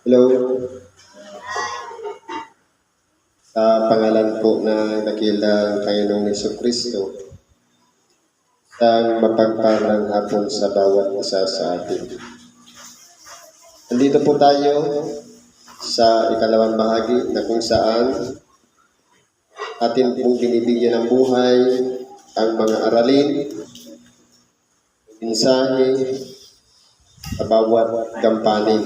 Hello, sa pangalan po ng dakilang Panginoong Jesucristo, sa mapagpalang hapon sa bawat isa sa atin. Nandito po tayo sa ikalawang bahagi na kung saan atin pong binibigyan ng buhay ang mga aralin, mensahe sa bawat gampanin.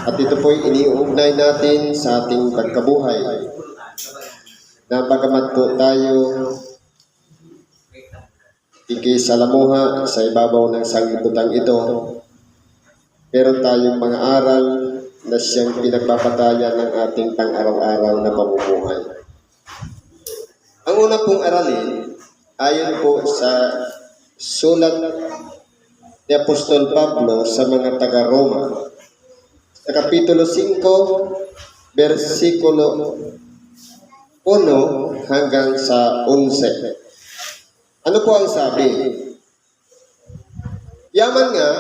At ito po'y iniuugnay natin sa ating pagkabuhay. Na bagamat po tayo ikisalamuha sa ibabaw ng sanglibutan ito, meron tayong mga aral na siyang pinagbabatayan ng ating pang-araw-araw na pamumuhay. Ang una pong aralin, ayon po sa sulat ni Apostol Pablo sa mga taga-Roma, sa Kapitulo 5, versikulo 1 hanggang sa 11. Ano po ang sabi? Yaman nga,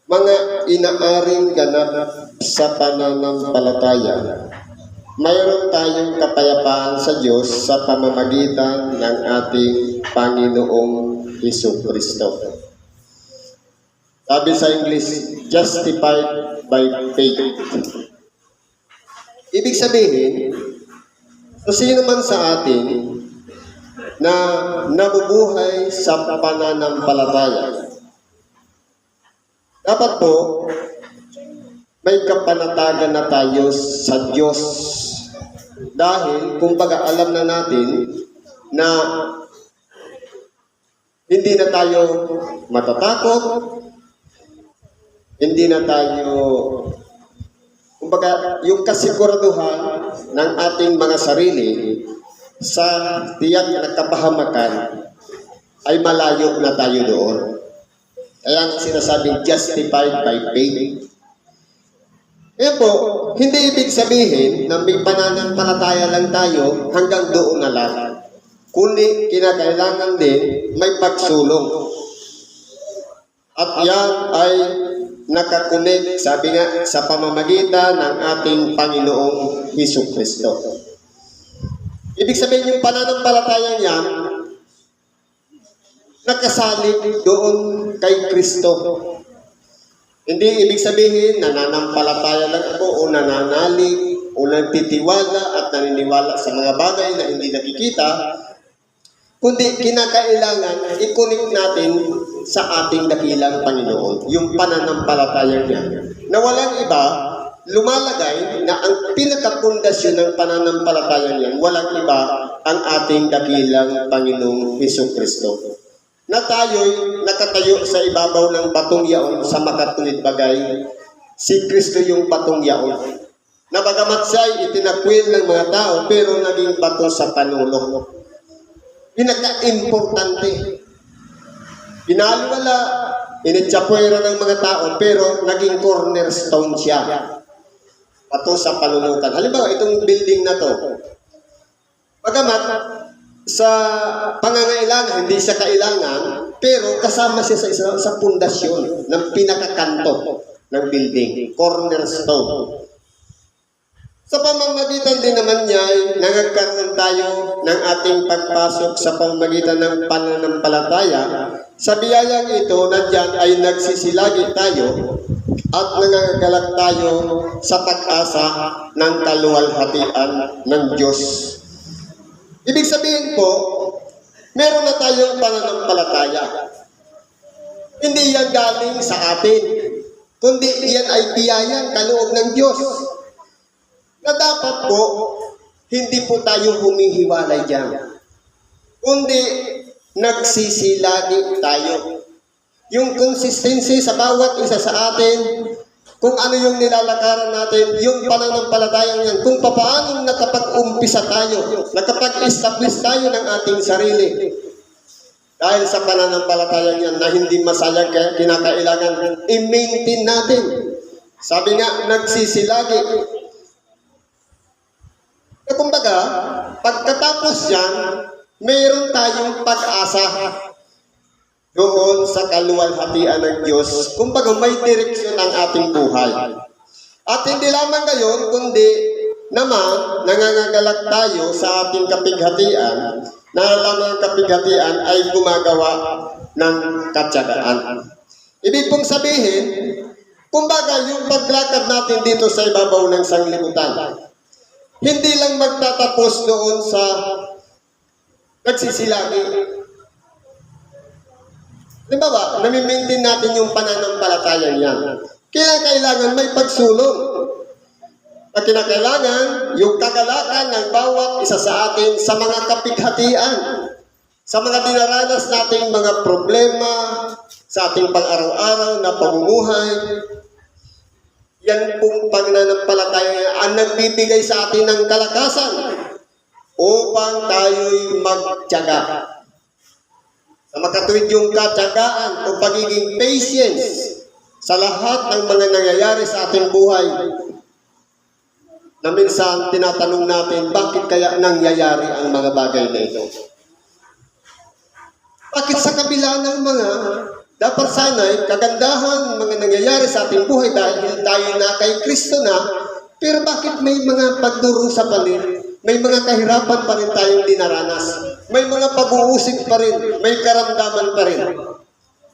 mga inaaring ganap sa pananampalataya, mayroon tayong kapayapaan sa Diyos sa pamamagitan ng ating Panginoong Jesucristo. Sabi sa English, justified by faith. Ibig sabihin, so sino man sa atin na nabubuhay sa pananampalataya, dapat po may kapanatagan na tayo sa Diyos. Dahil, kumbaga alam na natin na hindi na tayo matatakot, hindi na tayo, kumbaga, yung kasiguraduhan ng ating mga sarili sa tiyak na kapahamakan ay malayo na tayo doon. Kaya ang sinasabing justified by faith. Kaya po, hindi ibig sabihin na may pananampalataya lang tayo hanggang doon na lang. Kundi kinakailangan din may pagsulong. At yan ay nakakunik, sabi nga, sa pamamagitan ng ating Panginoong Jesucristo. Ibig sabihin yung pananampalataya niya, nakasalig doon kay Kristo. Hindi ibig sabihin nananampalataya lang ako o nananalig o nagtitiwala at naniniwala sa mga bagay na hindi nakikita, kundi kinakailangan i-connect natin sa ating dakilang Panginoon, yung pananampalataya niya, na walang iba, lumalagay na ang pinakapundasyon ng pananampalataya niya, walang iba ang ating dakilang Panginoong Jesucristo. Na tayo'y nakatayo sa ibabaw ng batong yaon sa makatulid bagay, si Kristo yung batong yaon. Na bagamat siya'y itinakwil ng mga tao, pero naging bato sa panulok. Pinaka-importante. Pinalwala, initsapwera ng mga tao, pero naging cornerstone siya. Bato sa panulukan. Halimbawa, itong building na to, bagamat sa pangangailangan, hindi siya kailangan, pero kasama siya sa pundasyon ng pinakakanto ng building, cornerstone. Sa pamamagitan din naman niya, nagkaroon tayo ng ating pagpasok sa pamamagitan ng pananampalataya. Sa biyayang ito, nandiyan ay nagsisilagi tayo at nangangagalak tayo sa pag-asa ng kaluwalhatian ng Diyos. Ibig sabihin po, meron na tayong pananampalataya. Hindi yan galing sa atin, kundi yan ay biyayang kaloob ng Diyos. Na dapat po, hindi po tayo humihiwalay dyan. Kundi, nagsisilagi tayo. Yung consistency sa bawat isa sa atin, kung ano yung nilalakaran natin, yung pananampalatayang yan, kung paano nakapag-umpisa tayo, nakapag-establish tayo ng ating sarili. Dahil sa pananampalatayang yan na hindi masayang, kaya kinakailangan i-maintain natin. Sabi nga, nagsisilagi. Kumbaga, pagkatapos yan, mayroon tayong pag-asa. doon sa kaluwalhatian ng Diyos. Kumbaga may direksyon ang ating buhay. At hindi lamang gayon, kundi naman nangangagalak tayo sa ating kapighatian na lamang kapighatian ay gumagawa ng katyagaan. Ibig pong sabihin, kumbaga yung paglakad natin dito sa ibabaw ng sanglibutan, hindi lang magtatapos doon sa nagsisilagi. Halimbawa, nami-maintain natin yung pananampalataya niya. Kailangan may pagsulong. At kinakailangan yung kagalakan ng bawat isa sa atin sa mga kapighatian, sa mga dinaranas nating mga problema, sa ating pang-araw-araw na pamumuhay. Yan pong pananampalataya ang nagbibigay sa atin ng kalakasan upang tayo'y magtiyaga. Sa makatuwid yung katyagaan o pagiging patience sa lahat ng mga nangyayari sa ating buhay, na minsan tinatanong natin, bakit kaya nangyayari ang mga bagay na ito? Bakit sa kabila ng mga dapat sana'y kagandahan mga nangyayari sa ating buhay dahil tayo na kay Kristo na, pero bakit may mga pagdurusa pa rin? May mga kahirapan pa rin tayong dinaranas. May mga pag-uusig pa rin. May karamdaman pa rin.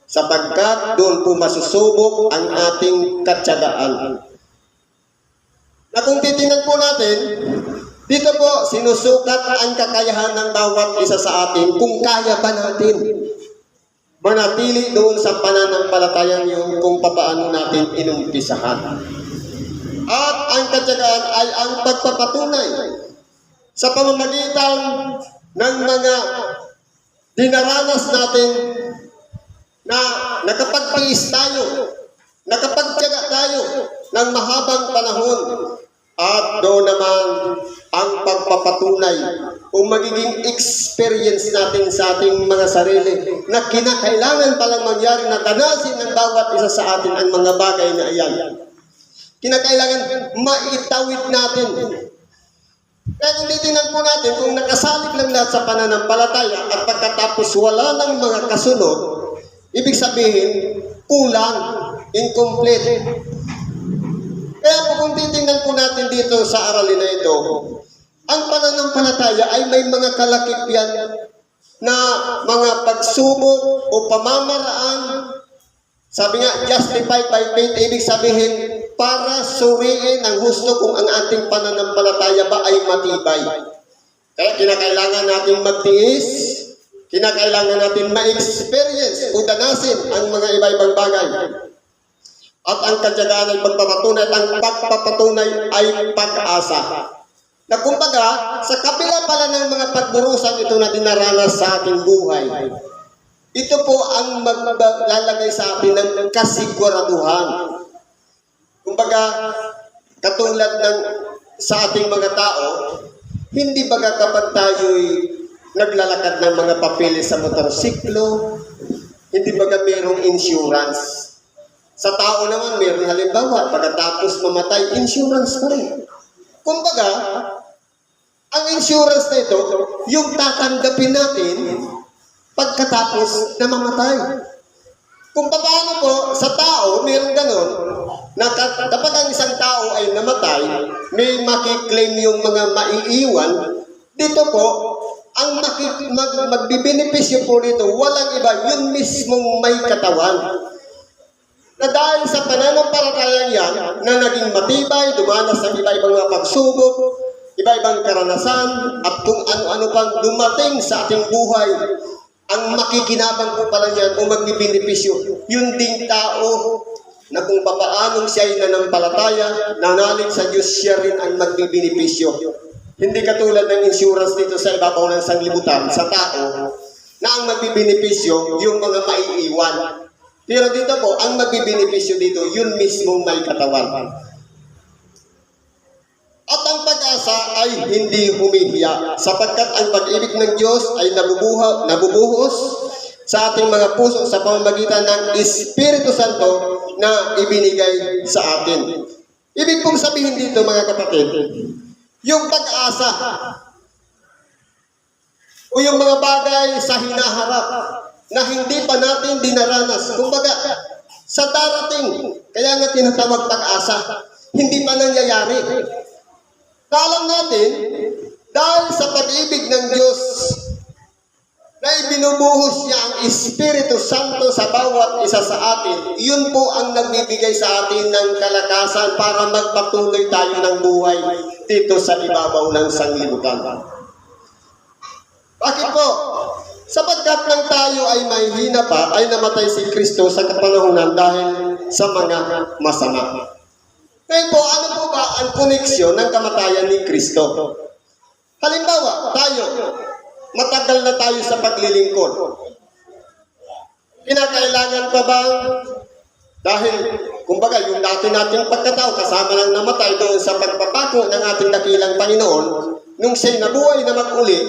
Sapagkat doon po masusubok ang ating katyagaan. Na kung titingnan po natin, dito po sinusukat ang kakayahan ng bawat isa sa atin kung kaya ba natin manatili doon sa pananampalatayang yun kung papaano natin inumpisahan. At ang katyagaan ay ang pagpapatunay sa pamamagitan ng mga dinaranas natin na nakapagtiis tayo, nakapagtiyaga tayo ng mahabang panahon. At doon naman ang pagpapatunay o magiging experience natin sa ating mga sarili na kinakailangan palang mangyari na danasin ng bawat isa sa atin ang mga bagay na iyan. Kinakailangan maitawid natin. Kaya kung titingnan po natin, kung nakasalig lang lahat sa pananampalataya at pagkatapos wala ng mga kasunod, ibig sabihin, kulang, incomplete. Kaya po kung titingnan po natin dito sa aralin na ito, ang pananampalataya ay may mga kalakipyan na mga pagsubok o pamamaraan. Sabi nga, justified by faith, ibig sabihin, para suriin ang husto kung ang ating pananampalataya ba ay matibay. Kaya kinakailangan natin magtiis, kinakailangan natin ma-experience o danasin ang mga iba-ibang bagay. At ang katyagaan ay pagpapatunay, at ang pagpapatunay ay pag-asa. Na kumbaga, sa kabila pala ng mga pagburusan ito na dinaranas sa ating buhay, ito po ang maglalagay sa atin ng kasiguraduhan. Kumbaga, katulad ng sa ating mga tao, hindi baga kapag tayo'y naglalakad ng mga papeles sa motorsiklo, hindi baga mayroong insurance. Sa tao naman, mayroong halimbawa, pagkatapos mamatay, insurance pa rin. Kumbaga, ang insurance na ito, yung tatanggapin natin pagkatapos na mamatay. Kung paano po, sa tao, mayroong ganon, na kapag ang isang tao ay namatay, may makiklaim yung mga maiiwan, dito po, ang magbibenepisyo po dito, walang iba, yun mismong may katawan. Na dahil sa pananampalataya yan, na naging matibay, dumanas ng iba-ibang mga pagsubok, iba-ibang karanasan, at kung ano-ano pang dumating sa ating buhay, ang makikinabang po pala niyan o magbibenepisyo, yun ding tao na kung papaanong siya ay nanampalataya, nanalig sa Diyos, siya rin ang magbibenepisyo. Hindi katulad ng insurance dito sa ibabaw ng sanglibutan, sa tao, na ang magbibenepisyo, yung mga maiiwan. Pero dito po, ang magbibenepisyo dito, yun mismong may katawan. At ang pag-asa ay hindi humihiya, sapagkat ang pag-ibig ng Diyos ay nabubuhos sa ating mga puso sa pamamagitan ng Espiritu Santo na ibinigay sa atin. Ibig pong sabihin dito, mga kapatid, yung pag-asa o yung mga bagay sa hinaharap, na hindi pa natin dinaranas. Kumbaga, sa darating, kaya nga tinatawag pag-asa, hindi pa nangyayari. Alam natin, dahil sa pag-ibig ng Diyos, na ibinubuhos niya ang Espiritu Santo sa bawat isa sa atin, yun po ang nagbibigay sa atin ng kalakasan para magpatuloy tayo ng buhay dito sa ibabaw ng sanglibutan. Bakit po? Sapagkat lang tayo ay mahihina pa, ay namatay si Kristo sa kapanahunan dahil sa mga masama. Ngayon po, ano po ba ang koneksyon ng kamatayan ni Kristo? Halimbawa, tayo, matagal na tayo sa paglilingkod. Kinakailangan pa ba dahil, kumbaga, yung dati nating pagkatao, kasama lang namatay doon sa pagpapako ng ating dakilang Panginoon, nung siya'y nabuhay na mag-uli,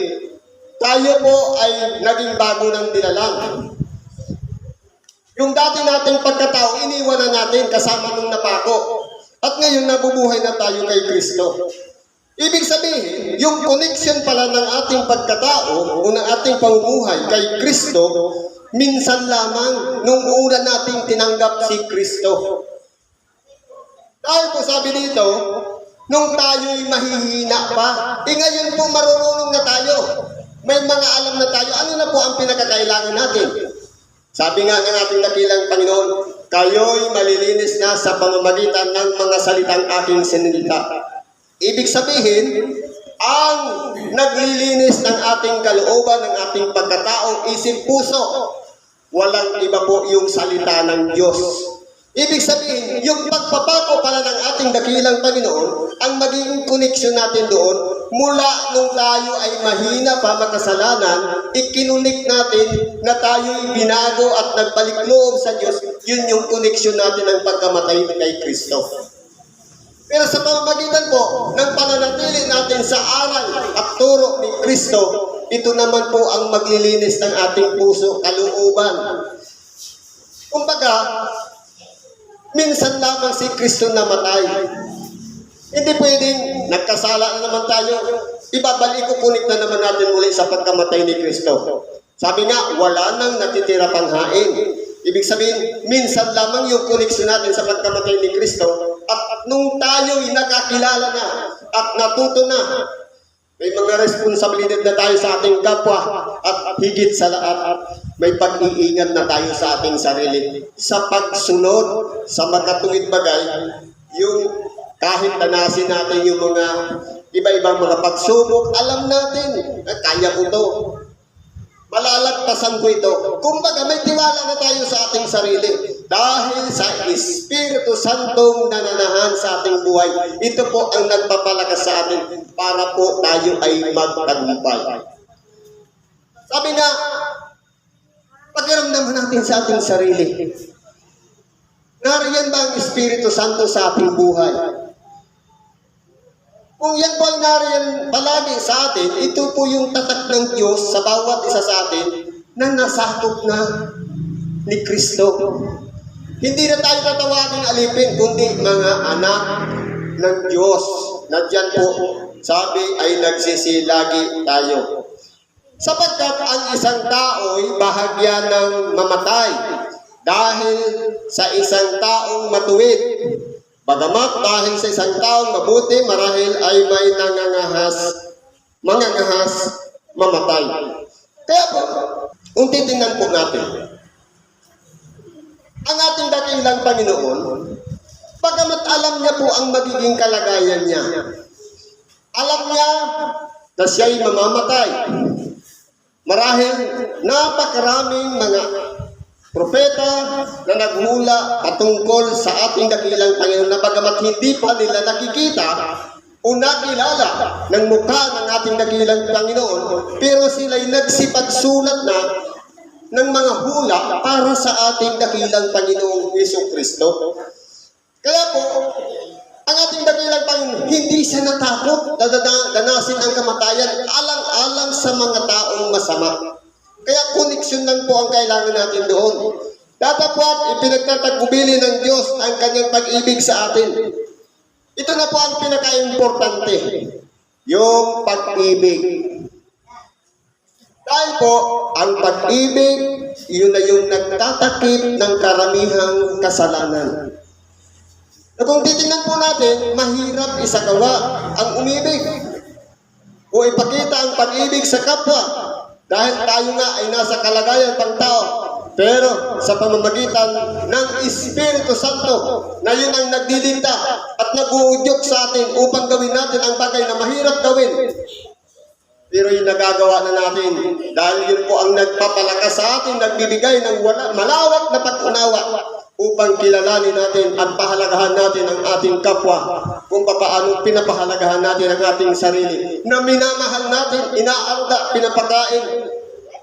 tayo po ay naging bago ng nilalang. Yung dati nating pagkatao, iniwan na natin kasama nung napako. At ngayon, nabubuhay na tayo kay Kristo. Ibig sabihin, yung connection pala ng ating pagkatao o ng ating pamumuhay kay Kristo, minsan lamang nung una nating tinanggap si Kristo. Dahil po sabi dito, nung tayo'y mahihina pa, ngayon po marunong na tayo. May mga alam na tayo. Ano na po ang pinakakailangan natin? Sabi nga ng ating dakilang Panginoon, kayo'y malilinis na sa pamamagitan ng mga salitang aking sinilita. Ibig sabihin, ang naglilinis ng ating kalooban, ng ating pagkatao, isip, puso, walang iba po yung salita ng Diyos. Ibig sabihin, yung pagpapako pala ng ating dakilang Panginoon, ang magiging koneksyon natin doon, mula nung tayo ay mahina pa makasalanan, ikinunik natin na tayo'y binago at nagbalik loob sa Diyos, yun yung koneksyon natin ng pagkamatay kay Kristo. Pero sa pamamagitan po ng pananatili natin sa aral at turo ni Kristo, ito naman po ang maglilinis ng ating puso, kalooban. Kumbaga, minsan lamang si Kristo namatay. Hindi pwedeng nagkasala na naman tayo. Ibabalik-kukunik na naman natin muli sa pagkamatay ni Kristo. Sabi nga, wala nang natitira pang hain. Ibig sabihin, minsan lamang yung koneksyon natin sa pagkamatay ni Kristo. At nung tayo'y nakakilala na at natuto na, may mga responsibilidad na tayo sa ating kapwa at higit sa lahat, may pag-iingat na tayo sa ating sarili. Sa pagsunod, sa magkatuwid bagay, yung kahit tanasin natin yung mga iba-ibang mga pagsubok, alam natin, kaya ko to. Malalagpasan ko ito. Kumbaga, may tiwala na tayo sa ating sarili. Dahil sa Espiritu Santong nananahan sa ating buhay, ito po ang nagpapalakas sa atin para po tayo ay magtagumpay. Sabi nga, pakiramdaman natin sa ating sarili. Nariyan ba ang Espiritu Santo sa ating buhay? Kung yan po ang nariyan palagi sa atin, ito po yung tatak ng Diyos sa bawat isa sa atin na nasakop na ni Kristo. Hindi na tayo tatawagin alipin, kundi mga anak ng Diyos. Na dyan po, sabi ay nagsisilagi tayo. Sapagkat ang isang tao'y bahagya ng mamatay dahil sa isang taong matuwid. Bagamat dahil sa isang taong mabuti, marahil ay may mangangahas, mamatay. Kaya po, kung titingnan po natin, ang ating dakilang Panginoon, bagamat alam niya po ang magiging kalagayan niya, alam niya na siya'y mamamatay. Marahil napakaraming mga propeta na naghula patungkol sa ating dakilang Panginoon na bagamat hindi pa nila nakikita o nakilala ng mukha ng ating dakilang Panginoon, pero sila'y nagsipagsulat na ng mga hula para sa ating dakilang Panginoong Jesucristo. Kaya po, ang ating dakilang Panginoon, hindi siya natakot na danasin ang kamatayan alang-alang sa mga taong masama. Kaya koneksyon lang po ang kailangan natin doon. Datapwat, ipinagtatagubili ng Diyos ang kanyang pag-ibig sa atin. Ito na po ang pinaka-importante, yung pag-ibig. Dahil po, ang pag-ibig, yun na yung nagtatakip ng karamihang kasalanan. Na kung titingnan po natin, mahirap isagawa ang umibig o ipakita ang pag-ibig sa kapwa. Dahil tayo nga ay nasa kalagayan pang tao. Pero sa pamamagitan ng Espiritu Santo na yun ang nagdidikta at nag-uudyok sa atin upang gawin natin ang bagay na mahirap gawin. Pero yung nagagawa na natin dahil yun po ang nagpapalakas sa atin, nagbibigay ng malawak na pag-unawa upang kilalanin natin at pahalagahan natin ang ating kapwa kung paano pinapahalagahan natin ang ating sarili. Na minamahal natin, inaarga, pinapakain,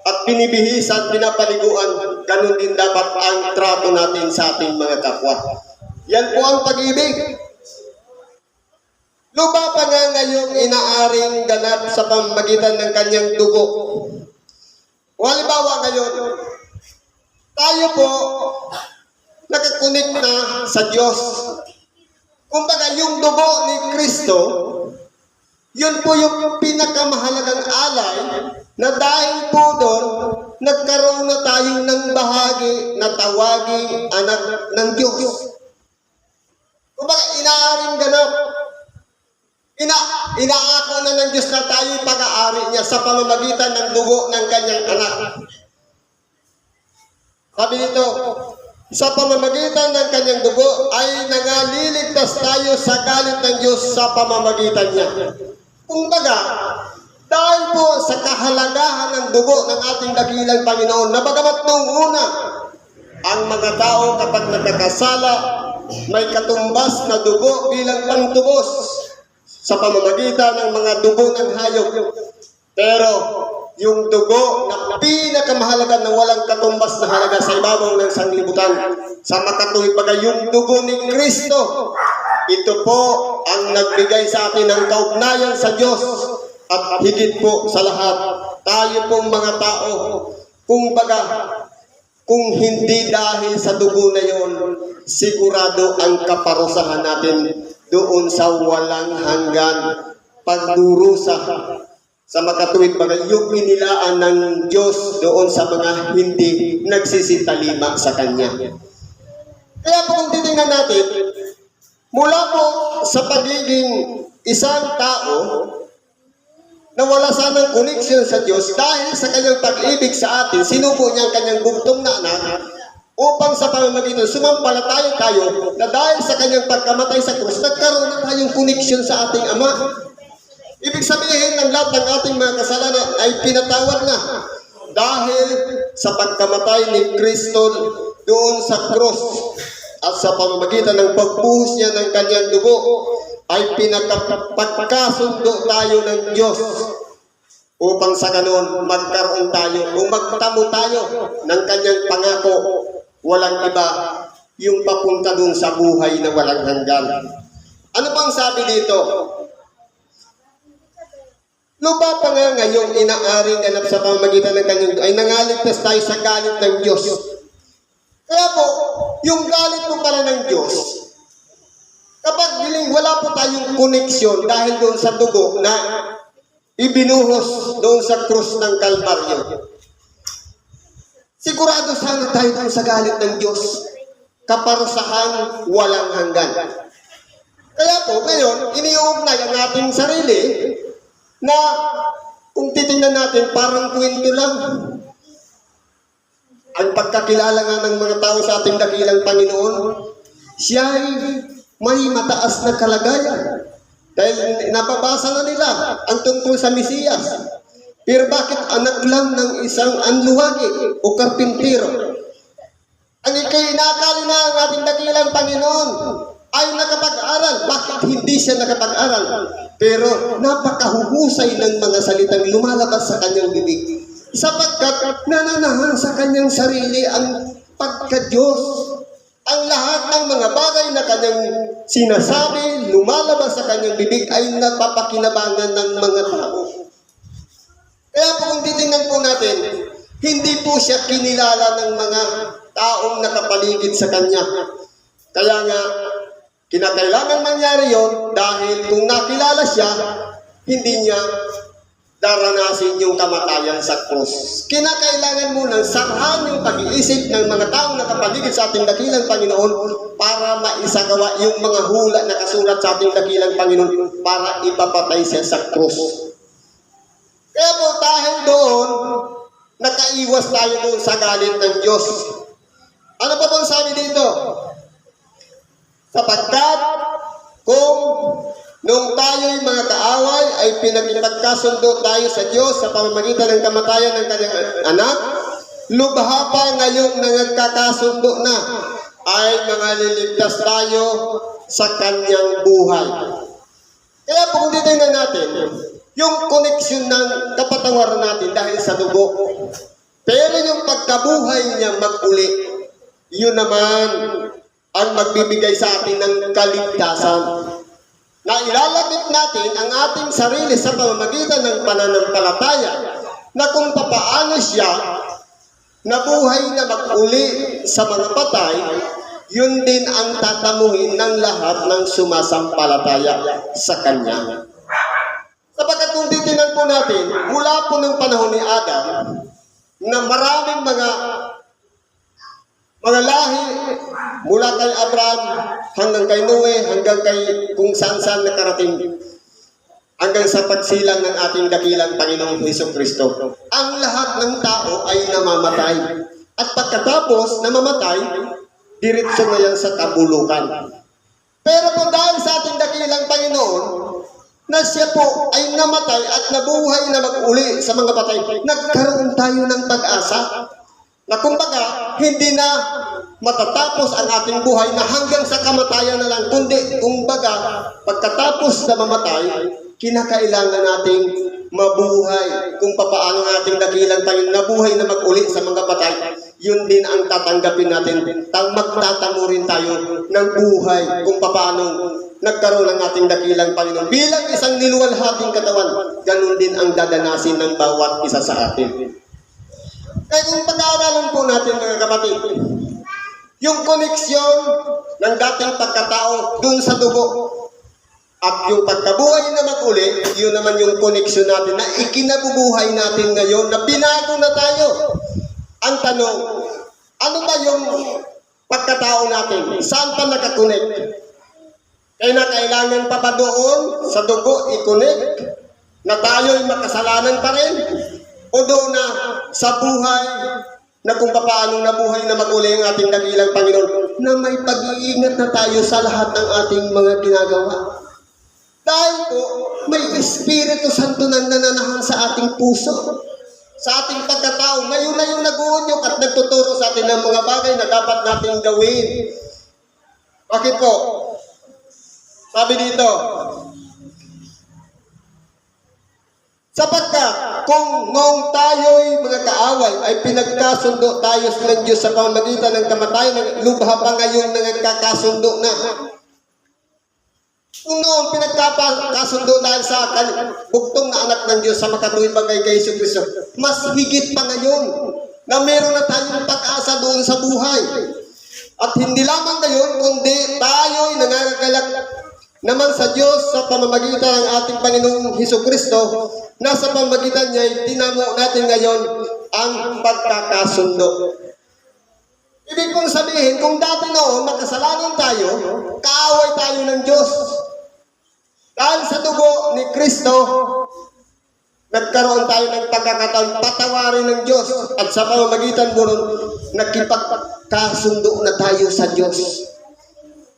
at binibihisan, pinapaliguan, ganun din dapat ang trato natin sa ating mga kapwa. Yan po ang pag-ibig. Lupa pa nga ngayong inaaring ganap sa pamamagitan ng kanyang dugo. O halimbawa ngayon, tayo po nakakunik na sa Diyos. Kumbaga yung dugo ni Kristo, yun po yung pinakamahalagang alay na dahil po doon, nagkaroon na tayo ng bahagi na tawaging anak ng Diyos. Kumbaga, inaaring ganap. Inaako na ng Diyos na tayo'y pag-aari niya sa pamamagitan ng dugo ng kanyang anak. Sabi nito, sa pamamagitan ng kanyang dugo ay nangaliligtas tayo sa galit ng Diyos sa pamamagitan niya. Kumbaga, dahil po sa kahalagahan ng dugo ng ating dakilang Panginoon, na bagamat noong una, ang mga tao kapag nagkakasala, may katumbas na dugo bilang pangtubos sa pamamagitan ng mga dugo ng hayop. Pero, yung dugo na pinakamahalaga na walang katumbas na halaga sa ibabaw ng sanglibutan, sa makatuwid bagay yung dugo ni Kristo, ito po ang nagbigay sa atin ng kaugnayan sa Diyos. At higit po sa lahat, tayo pong mga tao, kung hindi dahil sa dugo na yon, sigurado ang kaparusahan natin doon sa walang hanggan pagdurusa sa makatuwid bagay yung inilaan ng Diyos doon sa mga hindi nagsisitalima sa Kanya. Kaya po kung titingnan natin, mula po sa pagiging isang tao na wala sanang koneksyon sa Diyos dahil sa kanyang pag-ibig sa atin, sinubo niya ang kanyang bugtong na anak upang sa pamamagitan sumampalataya tayo na dahil sa kanyang pagkamatay sa krus, nagkaroon na tayong koneksyon sa ating Ama. Ibig sabihin ng lahat ng ating mga kasalanan ay pinatawad na dahil sa pagkamatay ni Kristo doon sa krus at sa pamamagitan ng pagbuhos niya ng kanyang dugo ay pinakapagkasundo tayo ng Diyos upang sa ganon magkaroon tayo o magtamo tayo ng kanyang pangako, walang iba, yung papunta dun sa buhay na walang hanggan. Ano pang sabi dito? Lupa pa nga ngayong inaaring ganap sa pamamagitan ng kanyang ay nangaligtas tayo sa galit ng Diyos. Kaya po, yung galit po pala ng Diyos, kapag wala po tayong koneksyon dahil doon sa dugo na ibinuhos doon sa krus ng Kalbaryo, sigurado sana tayo doon sa galit ng Diyos, kaparusahan walang hanggan. Kaya po, ngayon, iniuugnay ang ating sarili na kung titingnan natin, parang kwento lang. Ang pagkakilala nga ng mga tao sa ating dakilang Panginoon, siya ay may mataas na kalagayan. Dahil nababasa na nila ang tungkol sa Mesiyas. Pero bakit anak lang ng isang anluwagi o karpintero? Ang ikinaakali na ang ating dakilang Panginoon ay nakapag-aral. Bakit hindi siya nakapag-aral? Pero napakahuhusay ng mga salitang lumalabas sa kanyang bibig. Sapagkat nananahan sa kanyang sarili ang pagka-Diyos. Ang lahat ng mga bagay na kanyang sinasabi, lumalabas sa kanyang bibig ay napapakinabangan ng mga tao. Kaya po kung titingnan po natin, hindi po siya kinilala ng mga taong nakapaligid sa kanya. Kaya nga, kinakailangan mangyari yon dahil kung nakilala siya, hindi niya daranasin yung kamatayan sa krus. Kinakailangan mo nang sarhan yung pag-iisip ng mga taong nakapaligid sa ating dakilang Panginoon para maisagawa yung mga hula na kasulat sa ating dakilang Panginoon para ipapatay siya sa krus. Kaya po dahil doon, nakaiwas tayo doon sa galit ng Diyos. Ano pa bang sabi dito? Sapagkat kung nung tayo'y mga kaaway ay pinagkasundo tayo sa Diyos sa pamamagitan ng kamatayan ng kanyang anak, lubha pa ngayong nagkakasundo na ay mga liligtas tayo sa kanyang buhay. Kaya po kung titingnan natin, yung koneksyon ng kapatawaran natin dahil sa dugo, pero yung pagkabuhay niya mag-uli, yun naman ang magbibigay sa atin ng kaligtasan. Na ilalagip natin ang ating sarili sa pamamagitan ng pananampalataya na kung papaano siya nabuhay na mag-uli sa mga patay, yun din ang tatamuhin ng lahat ng sumasampalataya sa Kanya. Sapagkat kung titinan po natin, mula po ng panahon ni Adam, na maraming mga lahi mula kay Abraham hanggang kay Noe, hanggang kay kung saan-saan nakarating, hanggang sa pagsilang ng ating dakilang Panginoong Hesukristo. Ang lahat ng tao ay namamatay. At pagkatapos namamatay, diretso na yan sa kabulukan. Pero po dahil sa ating dakilang Panginoon, na siya po ay namatay at nabuhay na mag-uli sa mga patay, nagkaroon tayo ng pag-asa na kumbaga, hindi na matatapos ang ating buhay na hanggang sa kamatayan na lang, kundi kumbaga, pagkatapos na mamatay, kinakailangan nating mabuhay kung papaano ang ating dakilang Panginoon nabuhay na mag-uli sa mga patay. Yun din ang tatanggapin natin. Magtatamo rin tayo ng buhay kung papaano nagkaroon ng ating dakilang Panginoon. Bilang isang niluwalhating katawan, ganun din ang dadanasin ng bawat isa sa atin. Kaya kung pag-aaralan po natin mga kapatid, yung koneksyon ng dating pagkatao dun sa dugo at yung pagkabuhay na mag-uli, yun naman yung koneksyon natin na ikinabubuhay natin ngayon na binago na tayo. Ang tanong, ano ba yung pagkatao natin? Saan pa nakakonect? Kaya na kailangan pa ba doon sa dugo i-connect na tayo'y makasalanan pa rin? O doon na sa buhay na kung paano nabuhay na mag-uli ang ating dakilang Panginoon na may pag-iingat na tayo sa lahat ng ating mga ginagawa. Dahil po, may Espiritu Santo na nananahan sa ating puso, sa ating pagkatao. Ngayon na yung nag-uunyok at nagtuturo sa atin ng mga bagay na dapat nating gawin. Bakit po? Sabi dito, sapagkat kung noong tayo'y mga kaaway ay pinagkasundo tayo ng Diyos sa pamamagitan ng kamatayan, lubha pa ngayong nagkakasundo na. Kung noong pinagkakasundo tayo sa buktong na anak ng Diyos sa makatuwid bagay kay Hesukristo, mas higit pa ngayon na meron na tayong pag-asa doon sa buhay. At hindi lamang ngayon, kundi tayo'y nangangagalak naman sa Diyos sa pamamagitan ng ating Panginoong Hesukristo, na sa pamamagitan niya, tinamo natin ngayon ang pagkakasundo. Ibig kong sabihin, kung dati noon makasalanan tayo, kaaway tayo ng Diyos. Dahil sa dugo ni Kristo, nagkaroon tayo ng pagkakataon patawarin ng Diyos. At sa pamamagitan mo nun, nagkipagkasundo na tayo sa Diyos.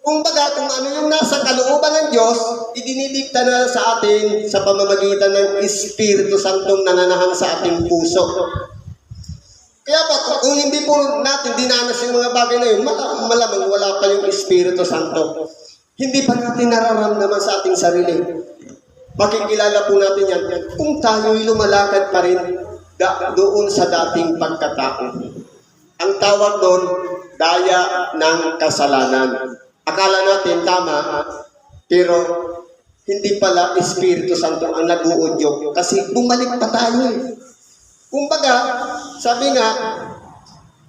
Kung ano yung nasa kalooban ng Diyos, idinidikta na sa atin sa pamamagitan ng Espiritu Santong nananahan sa ating puso. Kaya pa, kung hindi po natin dinanas yung mga bagay na yun, malamang wala pa yung Espiritu Santo. Hindi pa natin nararamdaman sa ating sarili. Makikilala po natin yan kung tayo'y lumalakad pa rin doon sa dating pagkatao. Ang tawag doon, daya ng kasalanan. Akala natin tama, pero hindi pala Espiritu Santo ang nag-uudyok kasi bumalik pa tayo eh. Kumbaga, sabi nga,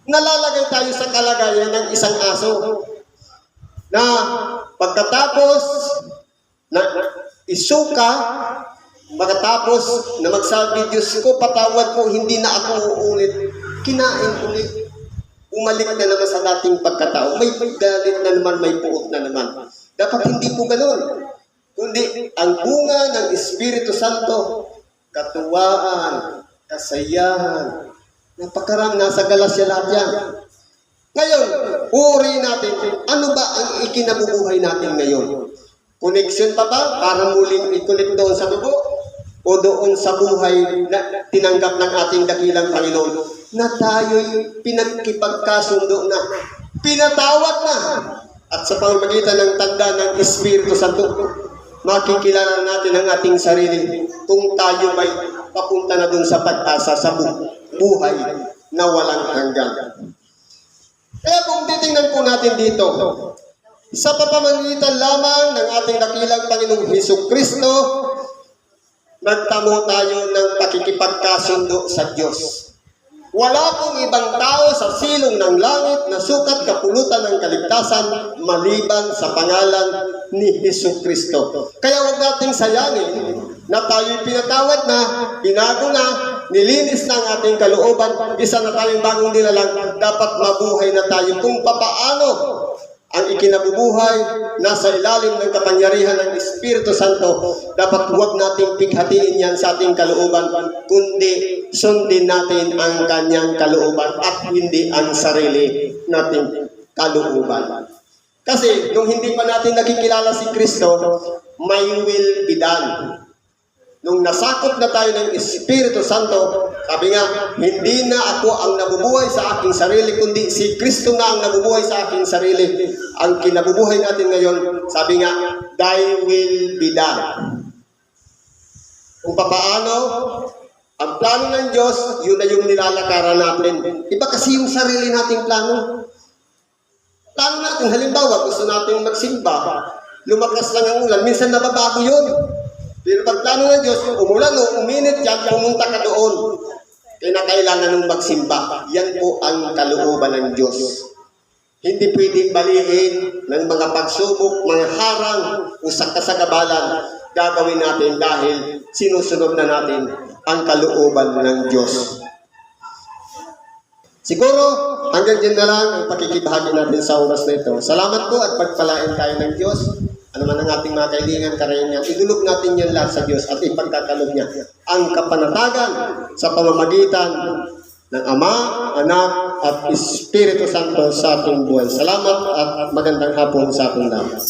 nalalagay tayo sa kalagayan ng isang aso na pagkatapos na isuka, Makatapos na magsabi, Diyos ko, patawad mo, hindi na ako uulit. Kinain ulit. Umalik na naman sa dating pagkatao. May galit na naman, may puot na naman. Dapat hindi po ganun. Kundi ang bunga ng Espiritu Santo, katuwaan, kasayahan, napakarami, nasa Galacia lahat yan. Ngayon, uri natin, ano ba ang ikinabubuhay natin ngayon? Connection pa ba para muling i-connect doon sa dugo? O doon sa buhay na tinanggap ng ating dakilang Panginoon na tayo'y pinagkipagkasundo na, pinatawad na, at sa pamamagitan ng tanda ng Espiritu Santo, makikilala natin ang ating sarili kung tayo may papunta na doon sa pag-asa sa buhay na walang hanggan. Kaya kung titingnan po natin dito, sa pamamagitan lamang ng ating dakilang Panginoong Hesukristo, nagtamo tayo ng pakikipagkasundo sa Diyos. Wala pong ibang tao sa silong ng langit na sukat kapulutan ng kaligtasan maliban sa pangalan ni Hesukristo. Kaya huwag nating sayangin na tayo'y pinatawad na, binago na, nilinis na ang ating kalooban, isa na tayong bagong nilalang, dapat mabuhay na tayo kung papaano ang ikinabubuhay nasa ilalim ng kapangyarihan ng Espiritu Santo. Dapat huwag nating pighatiin yan sa ating kalooban, kundi sundin natin ang kanyang kalooban at hindi ang sarili nating kalooban. Kasi nung hindi pa natin nakikilala si Kristo, may will be done. Nung nasakop na tayo ng Espiritu Santo, sabi nga, hindi na ako ang nabubuhay sa aking sarili, kundi si Kristo na ang nabubuhay sa aking sarili. Ang kinabubuhay natin ngayon, sabi nga, thy will be done. Kung paano, ang plano ng Diyos, yun na yung nilalakaran natin. Iba kasi yung sarili nating plano. Plano natin, halimbawa, gusto natin magsimba, lumakas lang ang ulan, minsan nababago yun. Pero pag plano ng Diyos, yung umulan o uminit yan, pumunta ka doon. Kailangan ng magsimba. Yan po ang kalooban ng Diyos. Hindi pwedeng balihin ng mga pagsubok, mga harang o kasagabalan. Gagawin natin dahil sinusunod na natin ang kalooban ng Diyos. Siguro, hanggang dyan na lang ang pakikibahagi natin sa oras na ito. Salamat po at pagpalain tayo ng Diyos. Ano man ang ating mga kailangan, karayan niya, idulog natin yan lahat sa Diyos at ipagkakalog niya ang kapanatagan sa pamamagitan ng Ama, Anak, at Espiritu Santo sa ating buhay. Salamat at magandang hapon sa ating lahat.